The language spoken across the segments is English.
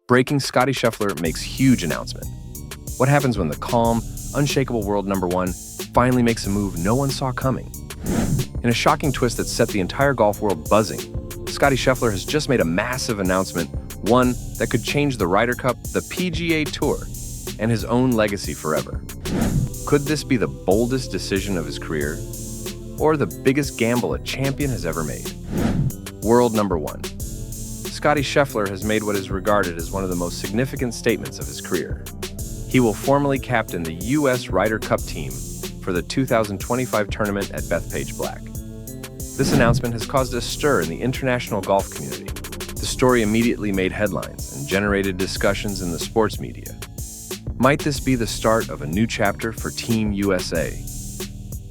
Breaking Scotty Scheffler makes huge announcement. What happens when the calm, unshakable world number one finally makes a move no one saw coming? In a shocking twist that set the entire golf world buzzing, Scotty Scheffler has just made a massive announcement, one that could change the Ryder Cup, the PGA Tour, and his own legacy forever. Could this be the boldest decision of his career, or the biggest gamble a champion has ever made? World number one. Scotty Scheffler has made what is regarded as one of the most significant statements of his career. He will formally captain the U.S. Ryder Cup team for the 2025 tournament at Bethpage Black. This announcement has caused a stir in the international golf community. The story immediately made headlines and generated discussions in the sports media. Might this be the start of a new chapter for Team USA?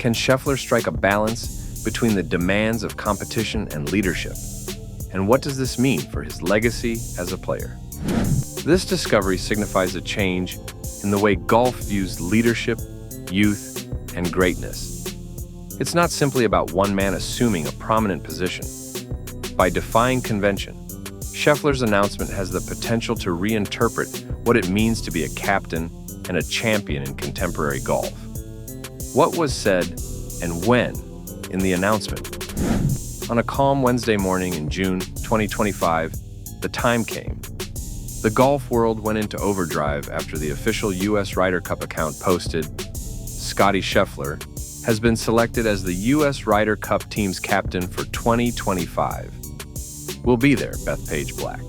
Can Scheffler strike a balance between the demands of competition and leadership? And what does this mean for his legacy as a player? This discovery signifies a change in the way golf views leadership, youth, and greatness. It's not simply about one man assuming a prominent position. By defying convention, Scheffler's announcement has the potential to reinterpret what it means to be a captain and a champion in contemporary golf. What was said and when in the announcement? On a calm Wednesday morning in June 2025, the time came. The golf world went into overdrive after the official U.S. Ryder Cup account posted, "Scotty Scheffler has been selected as the U.S. Ryder Cup team's captain for 2025. We'll be there, Bethpage Black."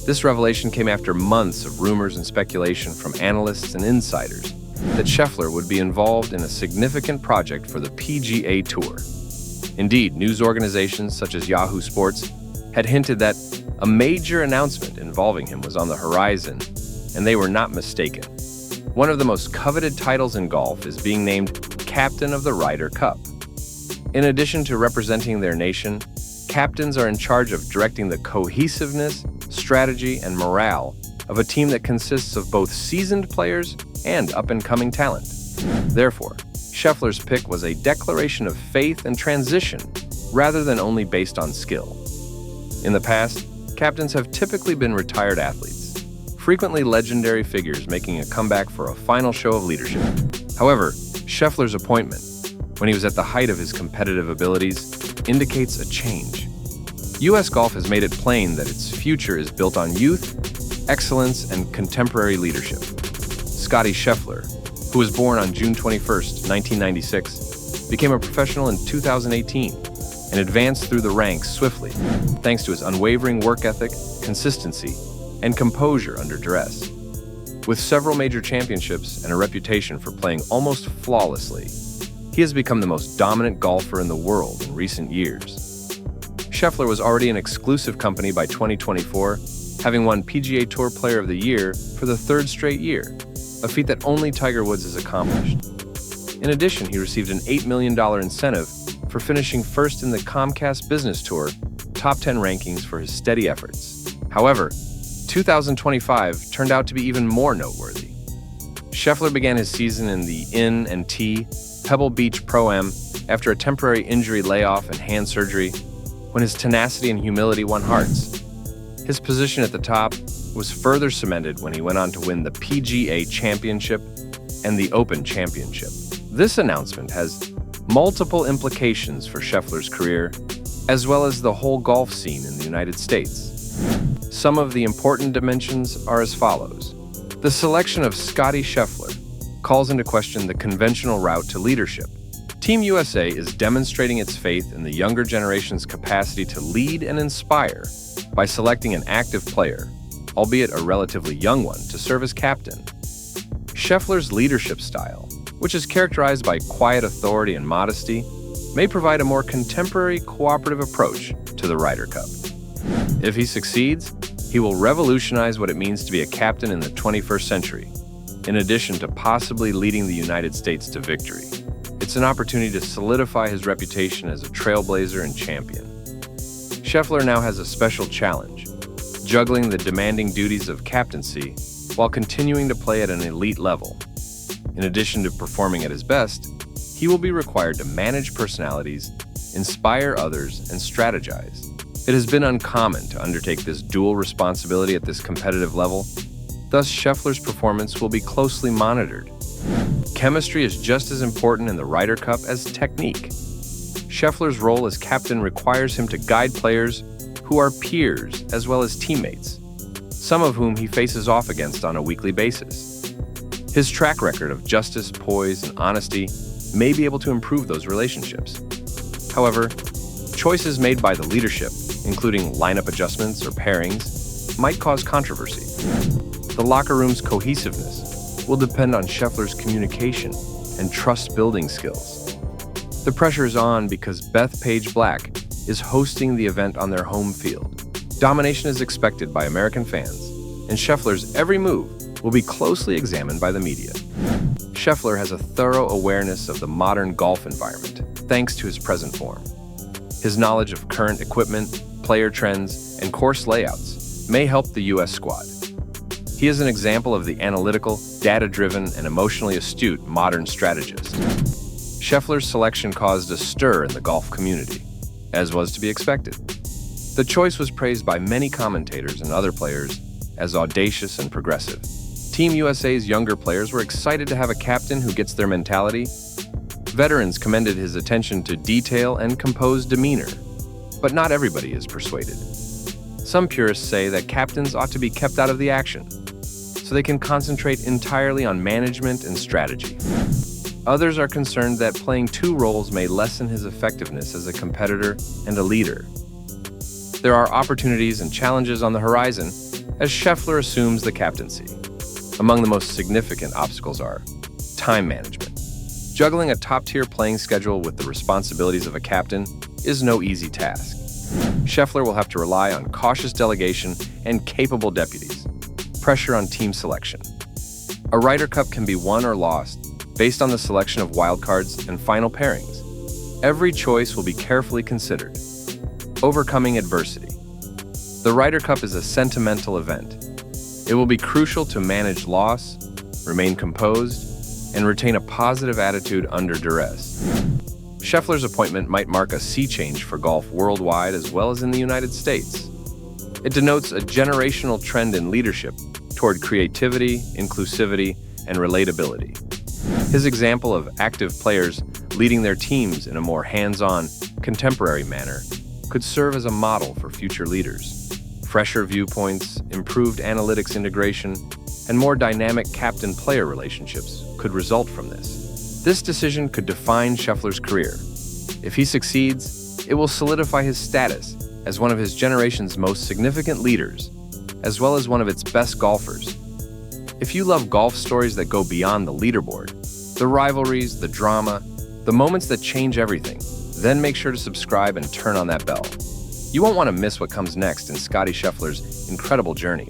This revelation came after months of rumors and speculation from analysts and insiders that Scheffler would be involved in a significant project for the PGA Tour. Indeed, news organizations such as Yahoo Sports had hinted that a major announcement involving him was on the horizon, and they were not mistaken. One of the most coveted titles in golf is being named Captain of the Ryder Cup. In addition to representing their nation, captains are in charge of directing the cohesiveness, strategy, and morale of a team that consists of both seasoned players and up-and-coming talent. Therefore, Scheffler's pick was a declaration of faith and transition rather than only based on skill. In the past, captains have typically been retired athletes, frequently legendary figures making a comeback for a final show of leadership. However, Scheffler's appointment, when he was at the height of his competitive abilities, indicates a change. U.S. golf has made it plain that its future is built on youth, excellence, and contemporary leadership. Scotty Scheffler, who was born on June 21, 1996, became a professional in 2018 and advanced through the ranks swiftly, thanks to his unwavering work ethic, consistency, and composure under duress. With several major championships and a reputation for playing almost flawlessly, he has become the most dominant golfer in the world in recent years. Scheffler was already an exclusive company by 2024, having won PGA Tour Player of the Year for the third straight year, a feat that only Tiger Woods has accomplished. In addition, he received an $8 million incentive for finishing first in the Comcast Business Tour top 10 rankings for his steady efforts. However, 2025 turned out to be even more noteworthy. Scheffler began his season in the N&T Pebble Beach Pro-Am after a temporary injury layoff and hand surgery, when his tenacity and humility won hearts. His position at the top was further cemented when he went on to win the PGA Championship and the Open Championship. This announcement has multiple implications for Scheffler's career, as well as the whole golf scene in the United States. Some of the important dimensions are as follows. The selection of Scotty Scheffler calls into question the conventional route to leadership. Team USA is demonstrating its faith in the younger generation's capacity to lead and inspire by selecting an active player, albeit a relatively young one, to serve as captain. Scheffler's leadership style, which is characterized by quiet authority and modesty, may provide a more contemporary, cooperative approach to the Ryder Cup. If he succeeds, he will revolutionize what it means to be a captain in the 21st century, in addition to possibly leading the United States to victory. It's an opportunity to solidify his reputation as a trailblazer and champion. Scheffler now has a special challenge, juggling the demanding duties of captaincy while continuing to play at an elite level. In addition to performing at his best, he will be required to manage personalities, inspire others, and strategize. It has been uncommon to undertake this dual responsibility at this competitive level. Thus, Scheffler's performance will be closely monitored. Chemistry is just as important in the Ryder Cup as technique. Scheffler's role as captain requires him to guide players who are peers as well as teammates, some of whom he faces off against on a weekly basis. His track record of justice, poise, and honesty may be able to improve those relationships. However, choices made by the leadership, including lineup adjustments or pairings, might cause controversy. The locker room's cohesiveness will depend on Scheffler's communication and trust-building skills. The pressure is on because Bethpage Black is hosting the event on their home field. Domination is expected by American fans, and Scheffler's every move will be closely examined by the media. Scheffler has a thorough awareness of the modern golf environment, thanks to his present form. His knowledge of current equipment, player trends, and course layouts may help the U.S. squad. He is an example of the analytical, data-driven, and emotionally astute modern strategist. Scheffler's selection caused a stir in the golf community, as was to be expected. The choice was praised by many commentators and other players as audacious and progressive. Team USA's younger players were excited to have a captain who gets their mentality. Veterans commended his attention to detail and composed demeanor, but not everybody is persuaded. Some purists say that captains ought to be kept out of the action, so they can concentrate entirely on management and strategy. Others are concerned that playing two roles may lessen his effectiveness as a competitor and a leader. There are opportunities and challenges on the horizon as Scheffler assumes the captaincy. Among the most significant obstacles are time management. Juggling a top-tier playing schedule with the responsibilities of a captain is no easy task. Scheffler will have to rely on cautious delegation and capable deputies. Pressure on team selection. A Ryder Cup can be won or lost based on the selection of wildcards and final pairings. Every choice will be carefully considered. Overcoming adversity. The Ryder Cup is a sentimental event. It will be crucial to manage loss, remain composed, and retain a positive attitude under duress. Scheffler's appointment might mark a sea change for golf worldwide as well as in the United States. It denotes a generational trend in leadership toward creativity, inclusivity, and relatability. His example of active players leading their teams in a more hands-on, contemporary manner could serve as a model for future leaders. Fresher viewpoints, improved analytics integration, and more dynamic captain-player relationships could result from this. This decision could define Scheffler's career. If he succeeds, it will solidify his status as one of his generation's most significant leaders, as well as one of its best golfers. If you love golf stories that go beyond the leaderboard, the rivalries, the drama, the moments that change everything, then make sure to subscribe and turn on that bell. You won't want to miss what comes next in Scotty Scheffler's incredible journey.